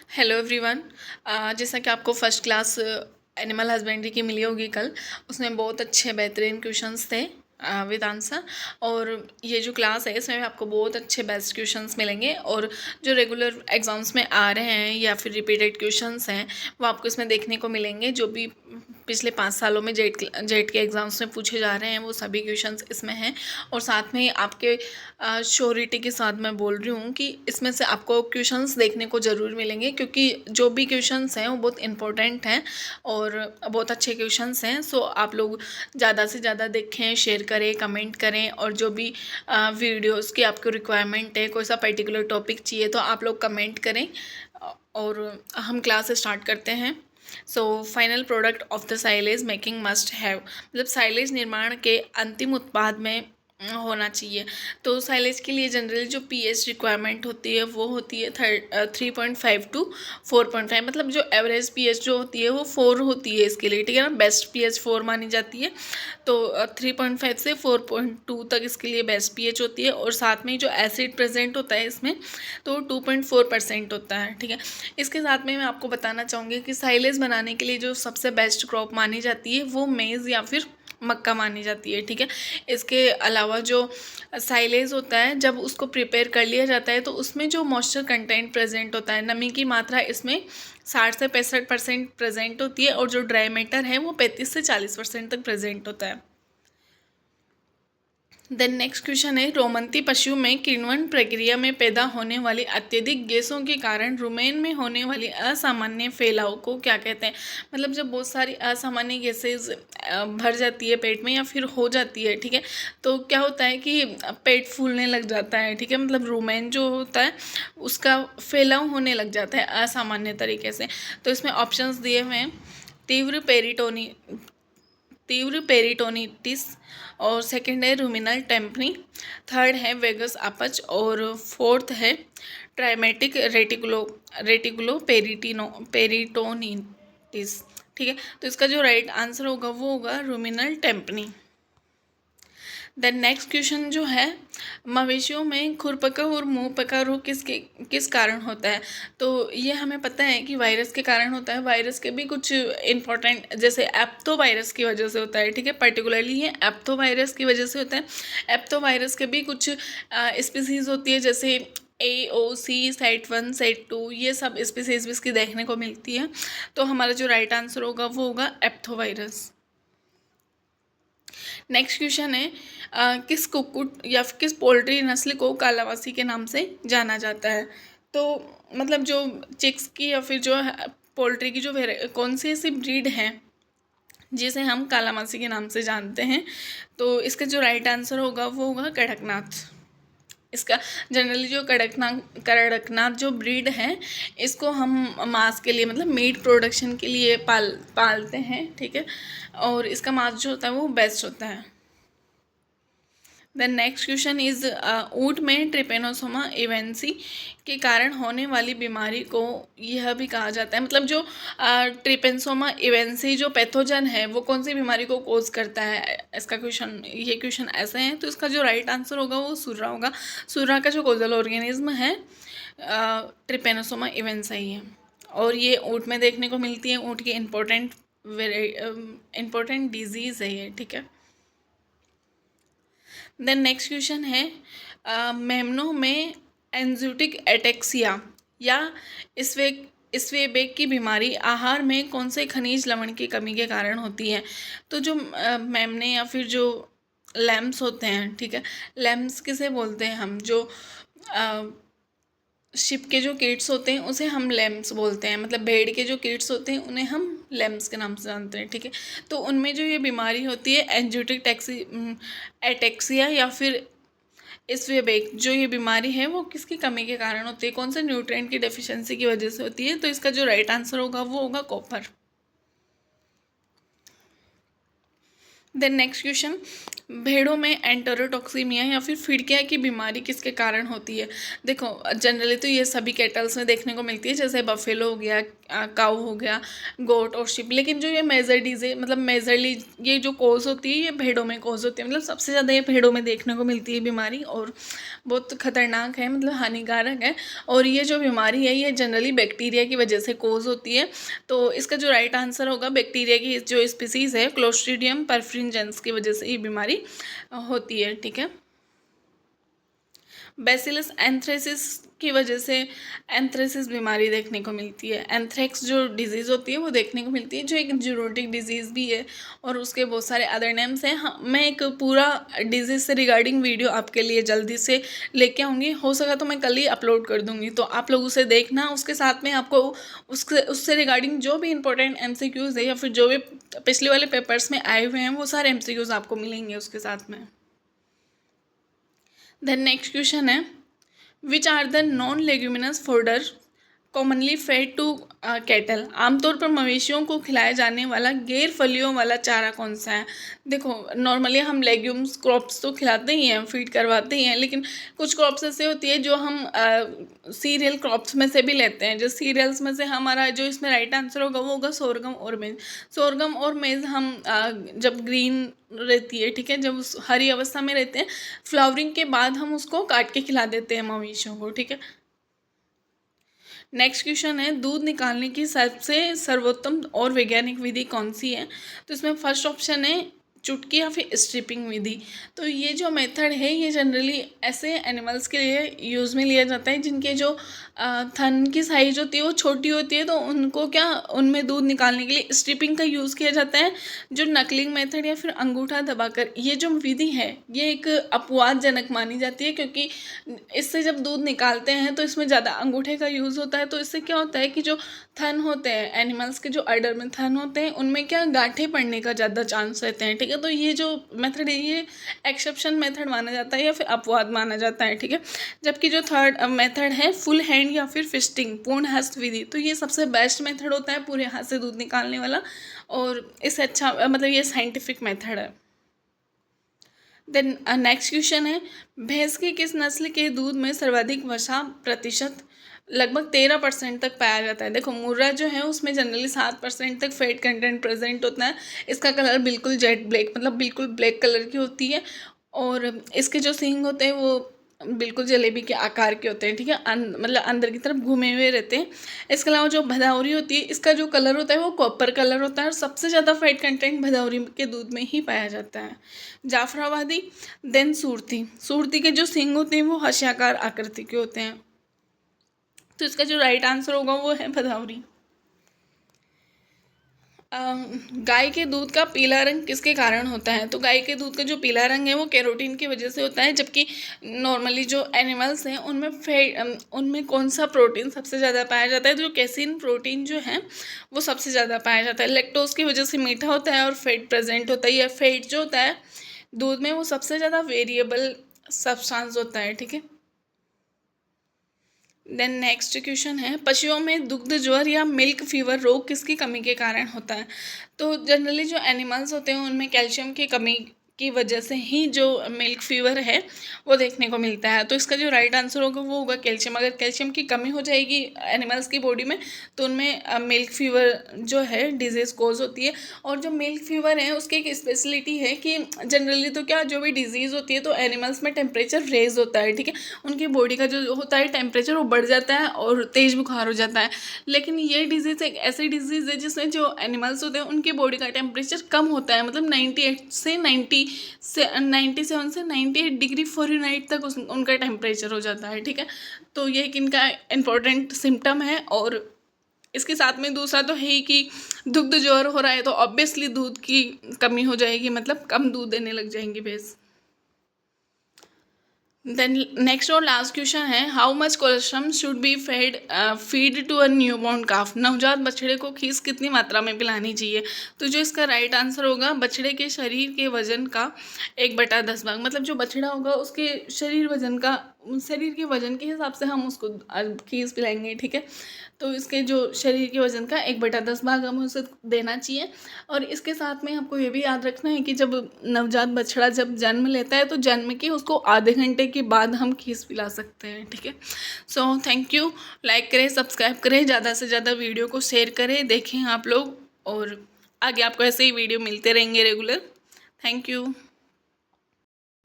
Hello everyone. जैसा कि आपको फर्स्ट क्लास एनिमल हस्बेंड्री की मिली होगी कल, उसमें बहुत अच्छे बेहतरीन क्वेश्चंस थे विद आंसर। और ये जो क्लास है इसमें भी आपको बहुत अच्छे बेस्ट क्वेश्चंस मिलेंगे, और जो रेगुलर एग्जाम्स में आ रहे हैं या फिर रिपीटेड क्वेश्चंस हैं वो आपको इसमें देखने को मिलेंगे। जो भी पिछले 5 सालों में जेट के एग्ज़ाम्स में पूछे जा रहे हैं वो सभी क्वेश्चंस इसमें हैं। और साथ में आपके श्योरिटी के साथ मैं बोल रही हूँ कि इसमें से आपको क्वेश्चंस देखने को ज़रूर मिलेंगे, क्योंकि जो भी क्वेश्चंस हैं वो बहुत इंपॉर्टेंट हैं और बहुत अच्छे क्वेश्चंस हैं। सो आप लोग ज़्यादा से ज़्यादा देखें, शेयर करें, कमेंट करें, और जो भी वीडियोस की आपको रिक्वायरमेंट है, कोई सा पर्टिकुलर टॉपिक चाहिए तो आप लोग कमेंट करें और हम क्लास स्टार्ट करते हैं। So final product of the silage making must have, मतलब साइलेज निर्माण के अंतिम उत्पाद में होना चाहिए। तो साइलेज के लिए जनरली जो पीएच रिक्वायरमेंट होती है वो होती है 3.5 टू 4.5, मतलब जो एवरेज पीएच जो होती है वो 4 होती है इसके लिए, ठीक है ना। बेस्ट पीएच 4 मानी जाती है, तो 3.5 से 4.2 तक इसके लिए बेस्ट पीएच होती है। और साथ में जो एसिड प्रेजेंट होता है इसमें तो 2.4% होता है, ठीक है। इसके साथ में मैं आपको बताना चाहूँगी कि साइलेज बनाने के लिए जो सबसे बेस्ट क्रॉप मानी जाती है वो मेज़ या फिर मक्का मानी जाती है, ठीक है। इसके अलावा जो साइलेज होता है जब उसको प्रिपेयर कर लिया जाता है तो उसमें जो मॉइस्चर कंटेंट प्रेजेंट होता है, नमी की मात्रा इसमें 60 से 65% प्रेजेंट होती है, और जो ड्राई मैटर है वो 35 से 40% तक प्रेजेंट होता है। देन नेक्स्ट क्वेश्चन है, रोमंती पशु में किण्वन प्रक्रिया में पैदा होने वाली अत्यधिक गैसों के कारण रुमेन में होने वाली असामान्य फैलाव को क्या कहते हैं। मतलब जब बहुत सारी असामान्य गैसेज भर जाती है पेट में या फिर हो जाती है, ठीक है, तो क्या होता है कि पेट फूलने लग जाता है, ठीक है। मतलब रुमेन जो होता है उसका फैलाव होने लग जाता है असामान्य तरीके से। तो इसमें ऑप्शंस दिए हुए हैं, तीव्र पेरिटोनिटिस, और सेकंड है रुमिनल टेम्पनी, थर्ड है वेगस अपच, और फोर्थ है ट्राइमेटिक रेटिकुलो पेरिटोनिटिस, ठीक है। तो इसका जो राइट आंसर होगा वो होगा रुमिनल टेम्पनी। देन नेक्स्ट क्वेश्चन जो है, मवेशियों में खुरपका और मुंहपका रोग किस कारण होता है। तो ये हमें पता है कि वायरस के कारण होता है। वायरस के भी कुछ इंपॉर्टेंट, जैसे एप्थो वायरस की वजह से होता है, ठीक है। पर्टिकुलरली ये एप्थो वायरस की वजह से होता है। एप्थो वायरस के भी कुछ स्पीसीज होती है, जैसे AOC, सेट 1, सेट 2, ये सब स्पीसीज भी इसकी देखने को मिलती है। तो हमारा जो राइट आंसर होगा वो होगा एप्थो वायरस। नेक्स्ट क्वेश्चन है, किस कुक्कुट या फिर किस पोल्ट्री नस्ल को कालावासी के नाम से जाना जाता है। तो मतलब जो चिक्स की या फिर जो पोल्ट्री की जो कौन सी ऐसी ब्रीड है जिसे हम कालावासी के नाम से जानते हैं। तो इसका जो राइट आंसर होगा वो होगा कड़कनाथ। इसका जनरली जो कड़कनाथ जो ब्रीड है इसको हम मांस के लिए, मतलब मीट प्रोडक्शन के लिए पालते हैं, ठीक है। और इसका मांस जो होता है वो बेस्ट होता है। देन नेक्स्ट क्वेश्चन इज, ऊँट में ट्रिपेनोसोमा इवेंसी के कारण होने वाली बीमारी को यह भी कहा जाता है, मतलब जो ट्रिपेनोसोमा इवेंसी जो पैथोजन है वो कौन सी बीमारी को कोज करता है। इसका क्वेश्चन, ये क्वेश्चन ऐसे हैं, तो इसका जो राइट आंसर होगा वो सुर्रा होगा। सुर्रा का जो कोजल ऑर्गेनिज्म है ट्रिपेनोसोमा इवेंसा ही है, और ये ऊँट में देखने को मिलती है। ऊँट की इम्पोर्टेंट डिजीज़ है ये, ठीक है। देन नेक्स्ट क्वेश्चन है, मेमनों में एंजाइटिक एटेक्सिया या स्वेबेक की बीमारी आहार में कौन से खनिज लवण की कमी के कारण होती है। तो जो मेमने या फिर जो लैम्स होते हैं, ठीक है, लैम्स किसे बोलते हैं हम, जो शिप के जो किड्स होते हैं उसे हम लैम्स बोलते हैं, मतलब भेड़ के जो किड्स होते हैं उन्हें हम लैम्स के नाम से जानते हैं, ठीक है। तो उनमें जो ये बीमारी होती है एंजाइटिक एटेक्सिया या फिर स्वेबेक, जो ये बीमारी है वो किसकी कमी के कारण होती है, कौन से न्यूट्रिएंट की डेफिशिएंसी की वजह से होती है। तो इसका जो राइट आंसर होगा वो होगा कॉपर। देन नेक्स्ट क्वेश्चन, भेड़ों में एंटेरोटॉक्सीमिया या फिर फिड़किया की बीमारी किसके कारण होती है। देखो जनरली तो ये सभी कैटल्स में देखने को मिलती है, जैसे बफेलो हो गया, काऊ हो गया, गोट और शिप, लेकिन जो ये मेजर डिजीज मतलब मेजरली ये जो कोज होती है ये भेड़ों में कोज होती है, मतलब सबसे ज़्यादा ये भेड़ों में देखने को मिलती है बीमारी, और बहुत खतरनाक है, मतलब हानिकारक है। और ये जो बीमारी है ये जनरली बैक्टीरिया की वजह से कोज होती है। तो इसका जो राइट आंसर होगा, बैक्टीरिया की जो स्पीसीज़ है क्लोस्ट्रीडियम परफिंजेंस की वजह से ये बीमारी होती है। ठीक है, बैसिलस एंथ्रेसिस की वजह से एंथ्रेसिस बीमारी देखने को मिलती है। एंथ्रेक्स जो डिजीज़ होती है वो देखने को मिलती है, जो एक जूनोटिक डिजीज़ भी है, और उसके बहुत सारे अदर नेम्स हैं। हाँ, मैं एक पूरा डिजीज़ से रिगार्डिंग वीडियो आपके लिए जल्दी से लेके आऊँगी, हो सका तो मैं कल ही अपलोड कर दूँगी, तो आप लोग उसे देखना। उसके साथ में आपको उससे रिगार्डिंग जो भी इंपॉर्टेंट MCQs है या फिर जो भी पिछले वाले पेपर्स में आए हुए हैं वो सारे MCQs आपको मिलेंगे उसके साथ में। देन नेक्स्ट क्वेश्चन है, which are the non leguminous fodder commonly fed to cattle. आमतौर पर मवेशियों को खिलाया जाने वाला गैर फलियों वाला चारा कौन सा है। देखो नॉर्मली हम लेग्यूम्स क्रॉप्स तो खिलाते ही हैं, फीड करवाते ही हैं, लेकिन कुछ क्रॉप्स ऐसे होती है जो हम सीरियल क्रॉप्स में से भी लेते हैं। जो सीरियल्स में से हमारा जो इसमें राइट आंसर होगा वो होगा सोरगम और मेज। सोरगम और मेज हम जब ग्रीन रहती है, ठीक है, जब उस हरी अवस्था में रहते हैं, फ्लावरिंग के बाद हम उसको काट के खिला देते हैं मवेशियों को। ठीक है, नेक्स्ट क्वेश्चन है, दूध निकालने की सबसे सर्वोत्तम और वैज्ञानिक विधि कौन सी है। तो इसमें फर्स्ट ऑप्शन है चुटकी या फिर स्ट्रिपिंग विधि। तो ये जो मेथड है ये जनरली ऐसे एनिमल्स के लिए यूज़ में लिया जाता है जिनके जो थन की साइज होती है वो छोटी होती है, तो उनको क्या उनमें दूध निकालने के लिए स्ट्रिपिंग का यूज़ किया जाता है। जो नकलिंग मेथड या फिर अंगूठा दबाकर ये जो विधि है ये एक अपवादजनक मानी जाती है, क्योंकि इससे जब दूध निकालते हैं तो इसमें ज़्यादा अंगूठे का यूज़ होता है। तो इससे क्या होता है कि जो थन होते हैं एनिमल्स के, जो अडर में थन होते हैं, उनमें क्या गांठें पड़ने का ज़्यादा चांस रहते हैं। ठीक है, तो ये जो मेथड है ये एक्सेप्शन मेथड माना जाता है या फिर अपवाद माना जाता है। ठीक है, जबकि जो थर्ड मेथड है फुल हैंड या फिर फिस्टिंग पूर्ण हस्त विधि, तो ये सबसे बेस्ट मेथड होता है पूरे हाथ से दूध निकालने वाला, और इससे अच्छा मतलब ये साइंटिफिक मेथड है। देन नेक्स्ट क्वेश्चन है, भैंस की किस नस्ल के दूध में सर्वाधिक वसा प्रतिशत लगभग 13% तक पाया जाता है। देखो मुर्रा जो है उसमें जनरली 7% तक फैट कंटेंट प्रेजेंट होता है। इसका कलर बिल्कुल जेट ब्लैक मतलब बिल्कुल ब्लैक कलर की होती है, और इसके जो सींग होते हैं वो बिल्कुल जलेबी के आकार के होते हैं। ठीक है, मतलब अंदर की तरफ घूमे हुए रहते हैं। इसके अलावा जो भदौरी होती है इसका जो कलर होता है वो कॉपर कलर होता है, और सबसे ज़्यादा फैट कंटेंट भदौरी के दूध में ही पाया जाता है। जाफराबादी, देन सूरती। सूरती के जो सींग होते हैं वो हर्षाकार आकृति के होते हैं, तो इसका जो राइट आंसर होगा वो है भदौरी। गाय के दूध का पीला रंग किसके कारण होता है। तो गाय के दूध का जो पीला रंग है वो कैरोटीन की वजह से होता है, जबकि नॉर्मली जो एनिमल्स हैं उनमें कौन सा प्रोटीन सबसे ज़्यादा पाया जाता है। तो जो कैसीन प्रोटीन जो है वो सबसे ज़्यादा पाया जाता है। लैक्टोज की वजह से मीठा होता है और फैट प्रेजेंट होता है। या फैट जो होता है दूध में वो सबसे ज़्यादा वेरिएबल सब्सटेंस होता है। ठीक है, देन नेक्स्ट क्वेश्चन है, पशुओं में दुग्ध ज्वर या मिल्क फीवर रोग किसकी कमी के कारण होता है। तो जनरली जो एनिमल्स होते हैं उनमें कैल्शियम की कमी की वजह से ही जो मिल्क फीवर है वो देखने को मिलता है। तो इसका जो राइट आंसर होगा वो होगा कैल्शियम। अगर कैल्शियम की कमी हो जाएगी एनिमल्स की बॉडी में तो उनमें मिल्क फीवर जो है डिजीज़ कोज होती है। और जो मिल्क फीवर है उसकी एक स्पेशलिटी है कि जनरली तो क्या जो भी डिजीज़ होती है तो एनिमल्स में टेम्परेचर रेज होता है। ठीक है, उनकी बॉडी का जो होता है टेम्परेचर वो बढ़ जाता है और तेज़ बुखार हो जाता है। लेकिन ये डिजीज़ एक ऐसी डिजीज़ है जिसमें जो एनिमल्स होते हैं उनकी बॉडी का टेम्परेचर कम होता है, मतलब 97 से 98 डिग्री फ़ारेनहाइट तक उनका टेम्परेचर हो जाता है। ठीक है, तो ये एक इनका इम्पोर्टेंट सिम्टम है। और इसके साथ में दूसरा तो है ही कि दुग्ध ज्वर हो रहा है तो ऑब्वियसली दूध की कमी हो जाएगी, मतलब कम दूध देने लग जाएंगी भैंस। देन नेक्स्ट और लास्ट क्वेश्चन है, how much colostrum should be feed to a newborn calf. नवजात बछड़े को खीस कितनी मात्रा में पिलानी चाहिए। तो जो इसका राइट आंसर होगा, बछड़े के शरीर के वजन का 1/10 भाग। मतलब जो बछड़ा होगा उसके शरीर के वजन के हिसाब से हम उसको खीस पिलाएंगे, ठीक है। तो इसके जो शरीर के वजन का 1/10 भाग हमें उसे देना चाहिए। और इसके साथ में आपको ये भी याद रखना है कि जब नवजात बछड़ा जब जन्म लेता है तो जन्म के उसको आधे घंटे के बाद हम खीस पिला सकते हैं, ठीक है। So thank you. लाइक करें, सब्सक्राइब करें, ज़्यादा से ज़्यादा वीडियो को शेयर करें, देखें आप लोग, और आगे आपको ऐसे ही वीडियो मिलते रहेंगे रेगुलर। Thank you.